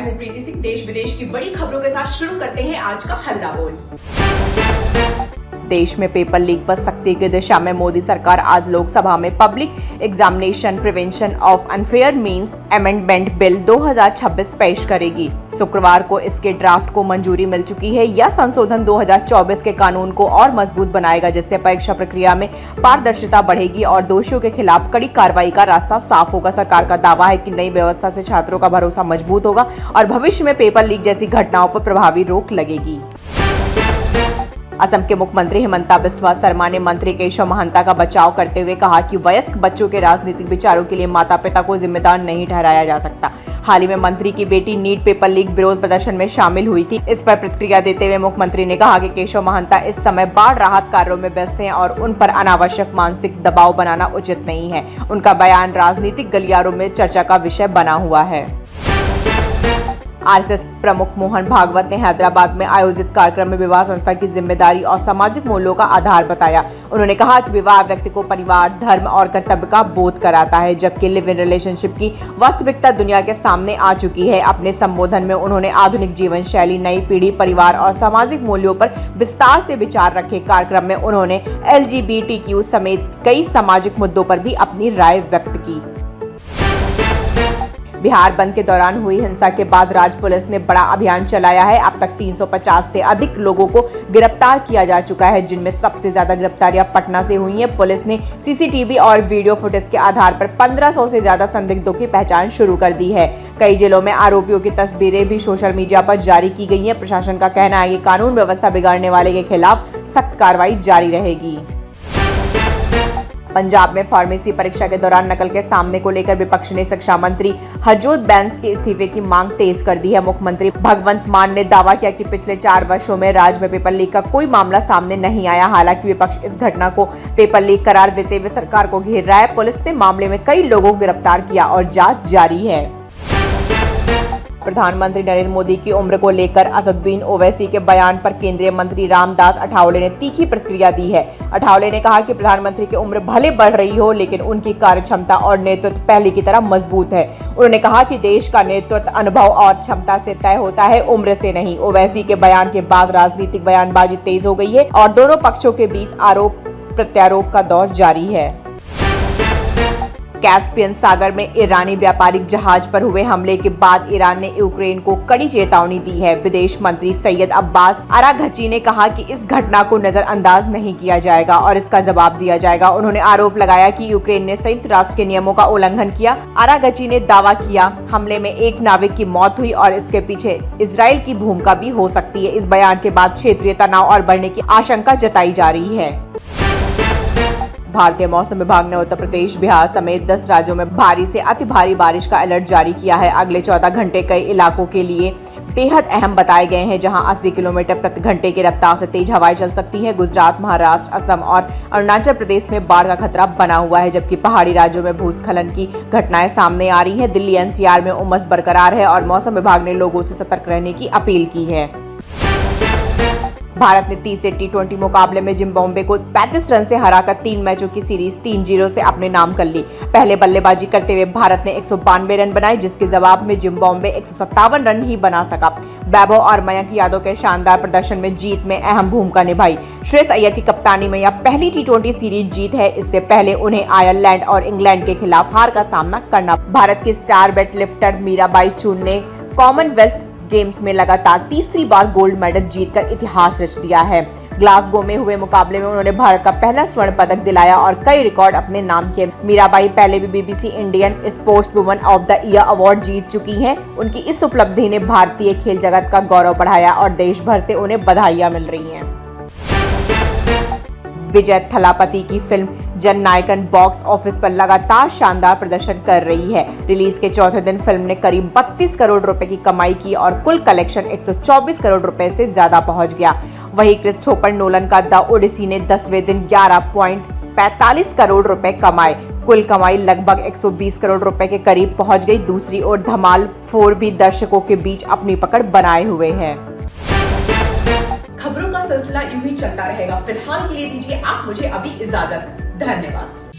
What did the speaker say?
मैं हूं प्रीति सिंह। देश विदेश की बड़ी खबरों के साथ शुरू करते हैं आज का हल्ला बोल। देश में पेपर लीक पर सख्ती की दिशा में मोदी सरकार आज लोकसभा में public examination prevention of unfair means amendment bill 2026 पेश करेगी। शुक्रवार को इसके ड्राफ्ट को मंजूरी मिल चुकी है। यह संशोधन 2024 के कानून को और मजबूत बनाएगा, जिससे परीक्षा प्रक्रिया में पारदर्शिता बढ़ेगी और दोषियों के खिलाफ कड़ी कार्रवाई का रास्ता साफ होगा। सरकार का दावा है कि नई व्यवस्था से छात्रों का भरोसा मजबूत होगा और भविष्य में पेपर लीक जैसी घटनाओं पर प्रभावी रोक लगेगी। असम के मुख्यमंत्री हिमंता बिस्वा शर्मा ने मंत्री केशव महंता का बचाव करते हुए कहा कि वयस्क बच्चों के राजनीतिक विचारों के लिए माता पिता को जिम्मेदार नहीं ठहराया जा सकता। हाल ही में मंत्री की बेटी नीट पेपर लीक विरोध प्रदर्शन में शामिल हुई थी। इस पर प्रतिक्रिया देते हुए मुख्यमंत्री ने कहा कि केशव महंता इस समय बाढ़ राहत कार्यों में व्यस्त हैं और उन पर अनावश्यक मानसिक दबाव बनाना उचित नहीं है। उनका बयान राजनीतिक गलियारों में चर्चा का विषय बना हुआ है। आरएसएस प्रमुख मोहन भागवत ने हैदराबाद में आयोजित कार्यक्रम में विवाह संस्था की जिम्मेदारी और सामाजिक मूल्यों का आधार बताया। उन्होंने कहा कि विवाह व्यक्ति को परिवार, धर्म और कर्तव्य का बोध कराता है, जबकि लिव इन रिलेशनशिप की वास्तविकता दुनिया के सामने आ चुकी है। अपने संबोधन में उन्होंने आधुनिक जीवन शैली, नई पीढ़ी, परिवार और सामाजिक मूल्यों पर विस्तार से विचार रखे। कार्यक्रम में उन्होंने LGBTQ समेत कई सामाजिक मुद्दों पर भी अपनी राय व्यक्त की। बिहार बंद के दौरान हुई हिंसा के बाद राज्य पुलिस ने बड़ा अभियान चलाया है। अब तक 350 से अधिक लोगों को गिरफ्तार किया जा चुका है, जिनमें सबसे ज्यादा गिरफ्तारियां पटना से हुई हैं। पुलिस ने सीसीटीवी और वीडियो फुटेज के आधार पर 1500 से ज्यादा संदिग्धों की पहचान शुरू कर दी है। कई जिलों में आरोपियों की तस्वीरें भी सोशल मीडिया पर जारी की गई हैं। प्रशासन का कहना है कि कानून व्यवस्था बिगाड़ने वाले के खिलाफ सख्त कार्रवाई जारी रहेगी। पंजाब में फार्मेसी परीक्षा के दौरान नकल के सामने को लेकर विपक्ष ने शिक्षा मंत्री हरजोत बैंस के इस्तीफे की मांग तेज कर दी है। मुख्यमंत्री भगवंत मान ने दावा किया कि पिछले 4 वर्षों में राज्य में पेपर लीक का कोई मामला सामने नहीं आया। हालांकि विपक्ष इस घटना को पेपर लीक करार देते हुए सरकार को घेर रहा है। पुलिस ने मामले में कई लोगों को गिरफ्तार किया और जांच जारी है। प्रधानमंत्री नरेंद्र मोदी की उम्र को लेकर असदुद्दीन ओवैसी के बयान पर केंद्रीय मंत्री रामदास अठावले ने तीखी प्रतिक्रिया दी है। अठावले ने कहा कि प्रधानमंत्री की उम्र भले बढ़ रही हो, लेकिन उनकी कार्य क्षमता और नेतृत्व पहले की तरह मजबूत है। उन्होंने कहा कि देश का नेतृत्व अनुभव और क्षमता से तय होता है, उम्र से नहीं। ओवैसी के बयान के बाद राजनीतिक बयानबाजी तेज हो गई है और दोनों पक्षों के बीच आरोप प्रत्यारोप का दौर जारी है। कैस्पियन सागर में ईरानी व्यापारिक जहाज पर हुए हमले के बाद ईरान ने यूक्रेन को कड़ी चेतावनी दी है। विदेश मंत्री सैयद अब्बास अराघची ने कहा कि इस घटना को नजरअंदाज नहीं किया जाएगा और इसका जवाब दिया जाएगा। उन्होंने आरोप लगाया कि यूक्रेन ने संयुक्त राष्ट्र के नियमों का उल्लंघन किया। अराघची ने दावा किया हमले में एक नाविक की मौत हुई और इसके पीछे इजराइल की भूमिका भी हो सकती है। इस बयान के बाद क्षेत्रीय तनाव और बढ़ने की आशंका जताई जा रही है। भारतीय मौसम विभाग ने उत्तर प्रदेश, बिहार समेत 10 राज्यों में भारी से अति भारी बारिश का अलर्ट जारी किया है। अगले 14 घंटे कई इलाकों के लिए बेहद अहम बताए गए हैं, जहां 80 किलोमीटर प्रति घंटे की रफ्तार से तेज हवाएं चल सकती हैं। गुजरात, महाराष्ट्र, असम और अरुणाचल प्रदेश में बाढ़ का खतरा बना हुआ है, जबकि पहाड़ी राज्यों में भूस्खलन की घटनाएं सामने आ रही हैं। दिल्ली NCR में उमस बरकरार है और मौसम विभाग ने लोगों से सतर्क रहने की अपील की है। भारत ने 30 T20 मुकाबले में जिम्बाब्वे को 35 रन से हराकर 3 मैचों की सीरीज 3-0 से अपने नाम कर ली। पहले बल्लेबाजी करते हुए भारत ने 192 रन बनाए, जिसके जवाब में जिम्बाब्वे 157 रन ही बना सका। वैभव और मयंक यादव के शानदार प्रदर्शन में जीत में अहम भूमिका निभाई। श्रेयस अय्यर की कप्तानी में यह पहली T20 सीरीज जीत है। इससे पहले उन्हें आयरलैंड और इंग्लैंड के खिलाफ हार का सामना करना। भारत की स्टार वेटलिफ्टर मीराबाई चून ने कॉमनवेल्थ गेम्स में लगातार तीसरी बार गोल्ड मेडल जीतकर इतिहास रच दिया है। ग्लासगो में हुए मुकाबले में उन्होंने भारत का पहला स्वर्ण पदक दिलाया और कई रिकॉर्ड अपने नाम किए। मीराबाई पहले भी BBC Indian sportswoman of the year award जीत चुकी हैं। उनकी इस उपलब्धि ने भारतीय खेल जगत का गौरव बढ़ाया और देश भर से उन्हें बधाइयां मिल रही हैं। विजय थलापति की फिल्म जननायकन बॉक्स ऑफिस पर लगातार शानदार प्रदर्शन कर रही है। रिलीज के चौथे दिन फिल्म ने करीब 32 करोड़ रुपए की कमाई की और कुल कलेक्शन 124 करोड़ रुपए से ज्यादा पहुंच गया। वहीं क्रिस्टोफर नोलन का द ओडिसी ने 10वें दिन 11.45 करोड़ रुपए कमाए। कुल कमाई लगभग 120 करोड़ रुपए के करीब पहुंच गई। दूसरी ओर धमाल 4 भी दर्शकों के बीच अपनी पकड़ बनाए हुए है। खबरों का सिलसिला यूं ही चलता रहेगा। फिलहाल के लिए दीजिए आप मुझे अभी इजाजत। धन्यवाद।